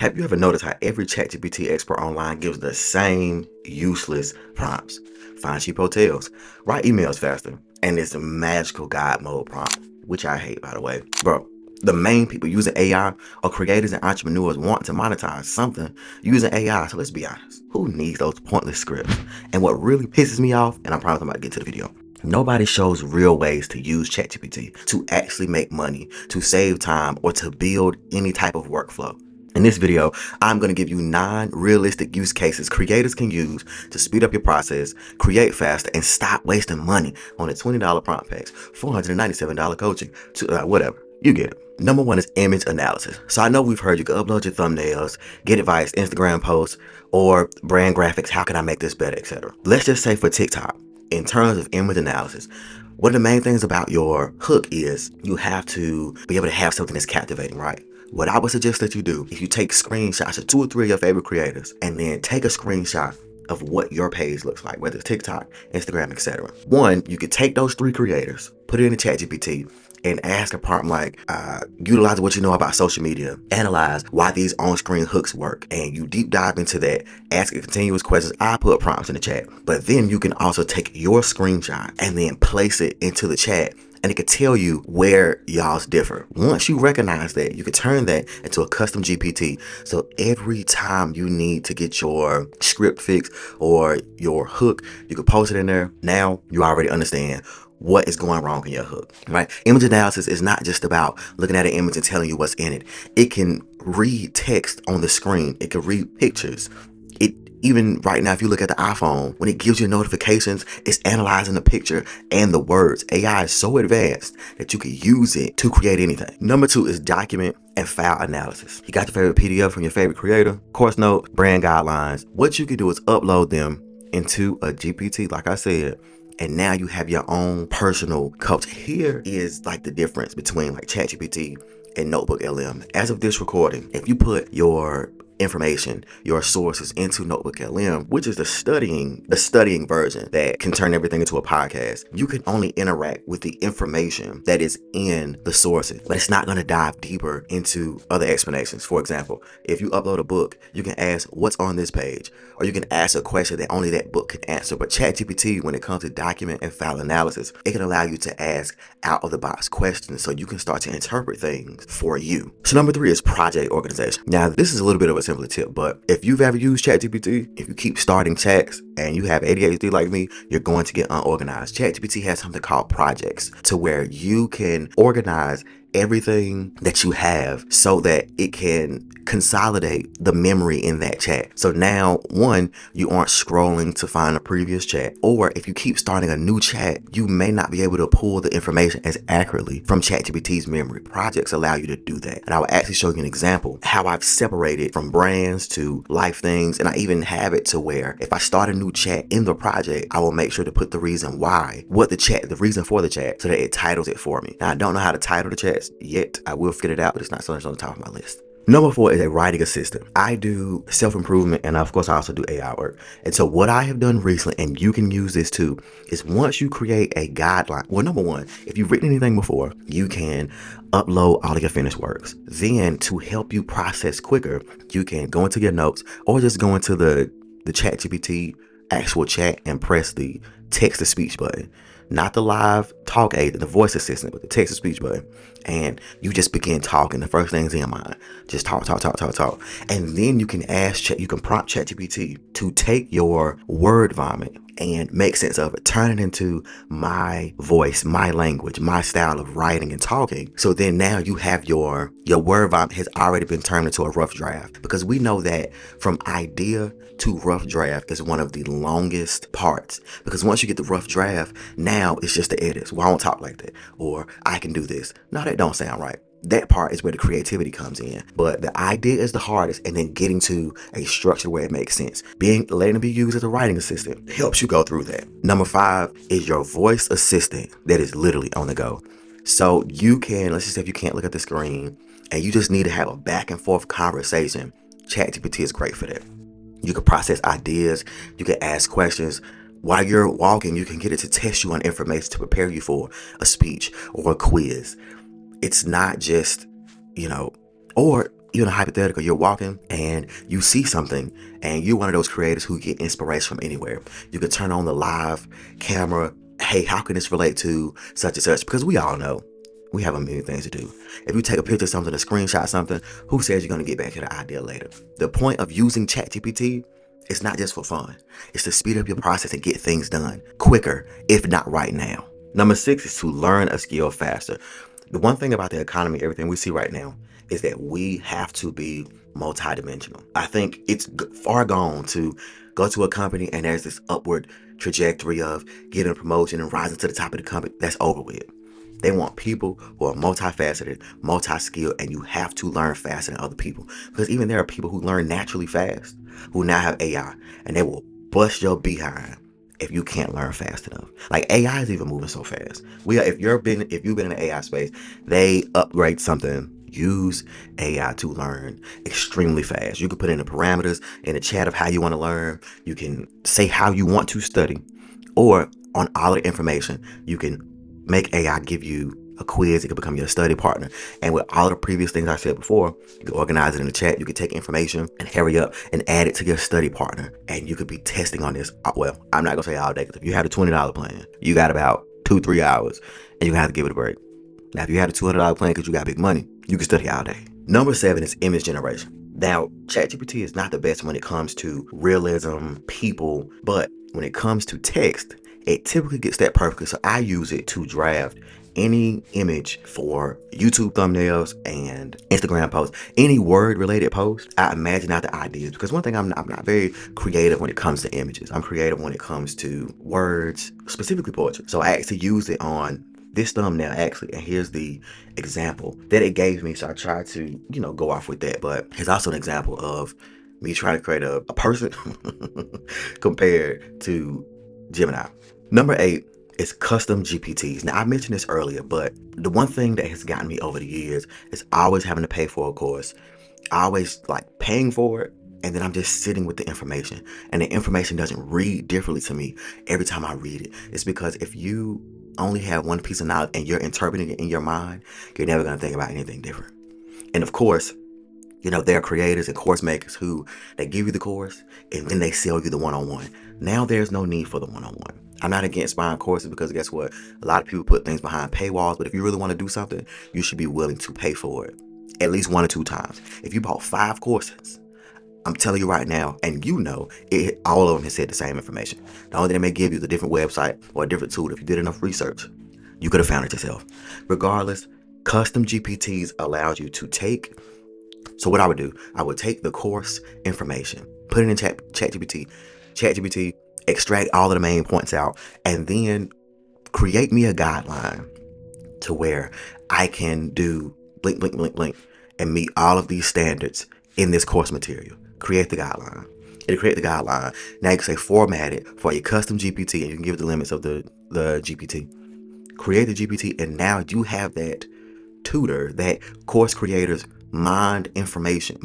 Have you ever noticed how every ChatGPT expert online gives the same useless prompts? Find cheap hotels, write emails faster, and this magical guide mode prompt, which I hate, by the way. Bro, the main people using AI are creators and entrepreneurs wanting to monetize something using AI. So let's be honest, who needs those pointless scripts? And what really pisses me off, and I promise I'm about to get to the video, nobody shows real ways to use ChatGPT to actually make money, to save time, or to build any type of workflow. In this video, I'm going to give you 9 realistic use cases creators can use to speed up your process, create faster, and stop wasting money on a $20 prompt packs, $497 coaching, to whatever. You get it. Number 1 is image analysis. So I know we've heard you can upload your thumbnails, get advice, Instagram posts, or brand graphics. How can I make this better, etc. Let's just say for TikTok, in terms of image analysis, one of the main things about your hook is you have to be able to have something that's captivating, right? What I would suggest that you do is you take screenshots of 2 or 3 of your favorite creators and then take a screenshot of what your page looks like, whether it's TikTok, Instagram, etc. One, you could take those 3 creators, put it in the ChatGPT, and ask a prompt like, utilize what you know about social media, analyze why these on-screen hooks work, and you deep dive into that, ask it continuous questions. I put prompts in the chat, but then you can also take your screenshot and then place it into the chat, and it could tell you where y'all's differ. Once you recognize that, you can turn that into a custom GPT. So every time you need to get your script fixed or your hook, you can post it in there. Now you already understand what is going wrong in your hook, right? Image analysis is not just about looking at an image and telling you what's in it. It can read text on the screen. It can read pictures. Even right now, if you look at the iPhone, when it gives you notifications, it's analyzing the picture and the words. AI is so advanced that you can use it to create anything. Number 2 is document and file analysis. You got your favorite PDF from your favorite creator, course notes, brand guidelines. What you can do is upload them into a GPT, like I said, and now you have your own personal coach. Here is like the difference between like ChatGPT and Notebook LM. As of this recording, if you put your information, your sources into Notebook LM, which is the studying version that can turn everything into a podcast, you can only interact with the information that is in the sources, but it's not going to dive deeper into other explanations. For example, if you upload a book, you can ask what's on this page, or you can ask a question that only that book can answer. But ChatGPT, when it comes to document and file analysis, it can allow you to ask out of the box questions so you can start to interpret things for you. So number 3 is project organization. Now, this is a little bit of a simpler tip, but if you've ever used ChatGPT, if you keep starting chats and you have ADHD like me, you're going to get unorganized. ChatGPT has something called projects, to where you can organize everything that you have so that it can consolidate the memory in that chat. So now, one, you aren't scrolling to find a previous chat, or if you keep starting a new chat, you may not be able to pull the information as accurately from ChatGPT's memory. Projects allow you to do that. And I will actually show you an example how I've separated from brands to life things. And I even have it to where if I start a new chat in the project, I will make sure to put the reason why, the reason for the chat, so that it titles it for me. Now, I don't know how to title the chats yet. I will figure it out, but it's not so much on the top of my list. Number 4 is a writing assistant. I do self-improvement, and of course I also do AI work. And so what I have done recently, and you can use this too, is once you create a guideline, well, number 1, if you've written anything before, you can upload all of your finished works. Then to help you process quicker, you can go into your notes or just go into the ChatGPT actual chat and press the text-to-speech button. Not the live talk aid, the voice assistant, but the text-to-speech button. And you just begin talking. The first things in your mind, just talk. And then you can you can prompt ChatGPT to take your word vomit and make sense of it. Turn it into my voice, my language, my style of writing and talking. So then now you have your word vomit has already been turned into a rough draft. Because we know that from idea to rough draft is one of the longest parts. Because once you get the rough draft, now it's just the edits. Well, I won't talk like that. Or I can do this. No, that don't sound right. That part is where the creativity comes in. But the idea is the hardest, and then getting to a structure where it makes sense. Letting it be used as a writing assistant helps you go through that. Number 5 is your voice assistant that is literally on the go. So you can, let's just say if you can't look at the screen and you just need to have a back and forth conversation, ChatGPT is great for that. You can process ideas, you can ask questions. While you're walking, you can get it to test you on information to prepare you for a speech or a quiz. It's not just, or even a hypothetical, you're walking and you see something and you're one of those creators who get inspiration from anywhere. You can turn on the live camera. Hey, how can this relate to such and such? Because we all know we have a million things to do. If you take a picture of something, a screenshot something, who says you're going to get back to the idea later? The point of using ChatGPT is not just for fun. It's to speed up your process and get things done quicker, if not right now. Number 6 is to learn a skill faster. The one thing about the economy, everything we see right now, is that we have to be multidimensional. I think it's far gone to go to a company and there's this upward trajectory of getting a promotion and rising to the top of the company. That's over with. They want people who are multifaceted, multi-skilled, and you have to learn faster than other people. Because even there are people who learn naturally fast, who now have AI, and they will bust your behind if you can't learn fast enough. Like AI is even moving so fast. If you've been in the AI space, they upgrade something. Use AI to learn extremely fast. You can put in the parameters in the chat of how you want to learn. You can say how you want to study, or on all the information, you can make AI give you a quiz. It can become your study partner. And with all the previous things I said before, you can organize it in the chat. You can take information and hurry up and add it to your study partner. And you could be testing on this. Well, I'm not going to say all day, because if you had a $20 plan, you got about 2-3 hours and you're going to have to give it a break. Now, if you had a $200 plan because you got big money, you can study all day. Number 7 is image generation. Now, ChatGPT is not the best when it comes to realism, people, but when it comes to text, it typically gets that perfectly. So I use it to draft any image for YouTube thumbnails and Instagram posts, any word related post. I imagine out the ideas, because one thing, I'm not very creative when it comes to images. I'm creative when it comes to words, specifically poetry. So I actually use it on this thumbnail actually, and here's the example that it gave me. So I tried to, go off with that, but here's also an example of me trying to create a person compared to Gemini. Number 8 is custom GPTs. Now, I mentioned this earlier, but the one thing that has gotten me over the years is always having to pay for a course. I always like paying for it, and then I'm just sitting with the information, and the information doesn't read differently to me every time I read it. It's because if you only have one piece of knowledge and you're interpreting it in your mind, you're never going to think about anything different. And of course, there are creators and course makers who they give you the course and then they sell you the one-on-one. Now there's no need for the one-on-one. I'm not against buying courses, because guess what? A lot of people put things behind paywalls, but if you really want to do something, you should be willing to pay for it at least 1 or 2 times. If you bought 5 courses, I'm telling you right now, and all of them have said the same information. The only thing they may give you is a different website or a different tool. If you did enough research, you could have found it yourself. Regardless, custom GPTs allows you to take. So what I would do, I would take the course information, put it in ChatGPT, extract all of the main points out, and then create me a guideline to where I can do blink, blink, blink, blink, and meet all of these standards in this course material. Create the guideline. It'll create the guideline. Now you can say format it for a custom GPT, and you can give it the limits of the GPT. Create the GPT, and now you have that tutor, that course creator's minded information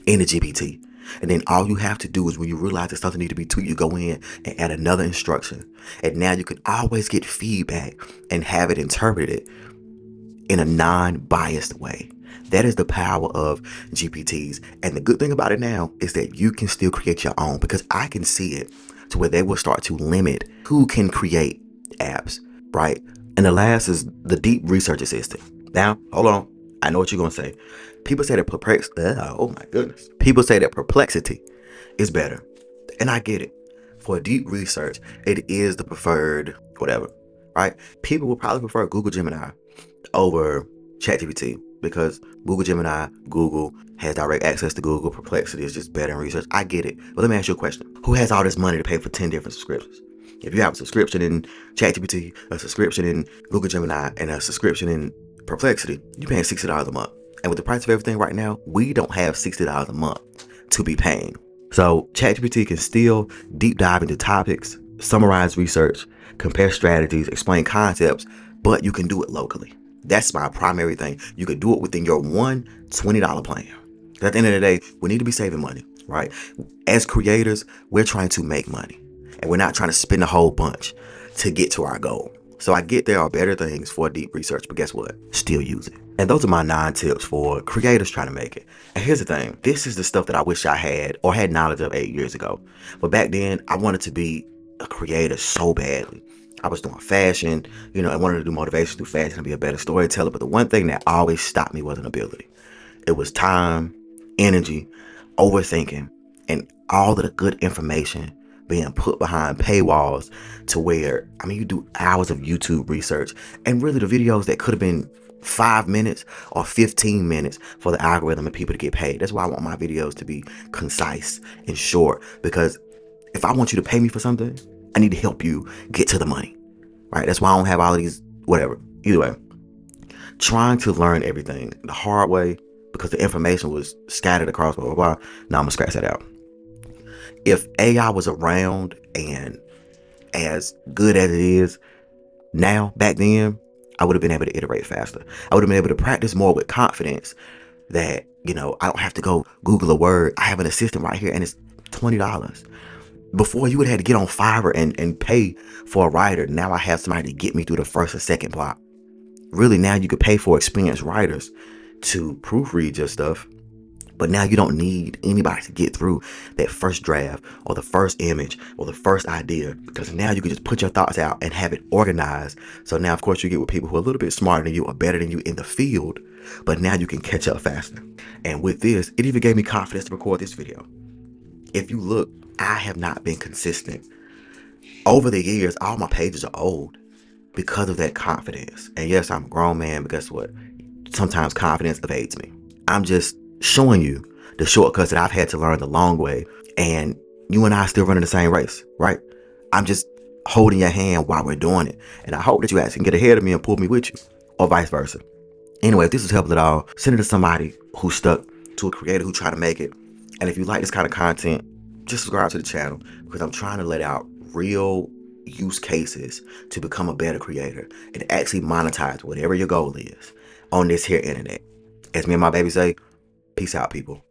in the GPT. And then all you have to do is, when you realize that something needs to be tweaked, you go in and add another instruction. And now you can always get feedback and have it interpreted in a non-biased way. That is the power of GPTs. And the good thing about it now is that you can still create your own, because I can see it to where they will start to limit who can create apps, right? And the last is the deep research assistant. Now, hold on. I know what you're going to say. People say that People say that Perplexity is better. And I get it. For deep research, it is the preferred whatever, right? People will probably prefer Google Gemini over ChatGPT, because Google has direct access to Google. Perplexity is just better in research. I get it. But let me ask you a question. Who has all this money to pay for 10 different subscriptions? If you have a subscription in ChatGPT, a subscription in Google Gemini, and a subscription in Perplexity, you're paying $60 a month. And with the price of everything right now, we don't have $60 a month to be paying. So ChatGPT can still deep dive into topics, summarize research, compare strategies, explain concepts, but you can do it locally. That's my primary thing. You can do it within your one $20 plan. At the end of the day, we need to be saving money, right? As creators, we're trying to make money, and we're not trying to spend a whole bunch to get to our goal. So I get there are better things for deep research, but guess what? Still use it. And those are my 9 tips for creators trying to make it. And here's the thing. This is the stuff that I wish I had or had knowledge of 8 years ago. But back then, I wanted to be a creator so badly. I was doing fashion, I wanted to do motivation through fashion and be a better storyteller. But the one thing that always stopped me was an ability. It was time, energy, overthinking, and all of the good information being put behind paywalls to where, you do hours of YouTube research and really the videos that could have been 5 minutes or 15 minutes for the algorithm and people to get paid. That's why I want my videos to be concise and short, because if I want you to pay me for something, I need to help you get to the money, right? That's why I don't have all of these, whatever. Either way, trying to learn everything the hard way because the information was scattered across blah, blah, blah. Now I'm gonna scratch that out. If AI was around and as good as it is now, back then, I would have been able to iterate faster. I would have been able to practice more with confidence that, I don't have to go Google a word. I have an assistant right here and it's $20. Before, you would have had to get on Fiverr and pay for a writer. Now I have somebody to get me through the first or second block. Really, now you could pay for experienced writers to proofread your stuff. But now you don't need anybody to get through that first draft or the first image or the first idea, because now you can just put your thoughts out and have it organized. So now, of course, you get with people who are a little bit smarter than you or better than you in the field, but now you can catch up faster. And with this, it even gave me confidence to record this video. If you look, I have not been consistent. Over the years, all my pages are old because of that confidence. And yes, I'm a grown man, but guess what? Sometimes confidence evades me. I'm just showing you the shortcuts that I've had to learn the long way. And you and I are still running the same race, right? I'm just holding your hand while we're doing it. And I hope that you actually can get ahead of me and pull me with you, or vice versa. Anyway, if this is helpful at all, send it to somebody who's stuck, to a creator who try to make it. And if you like this kind of content, just subscribe to the channel, because I'm trying to let out real use cases to become a better creator and actually monetize whatever your goal is on this here internet. As me and my baby say, peace out, people.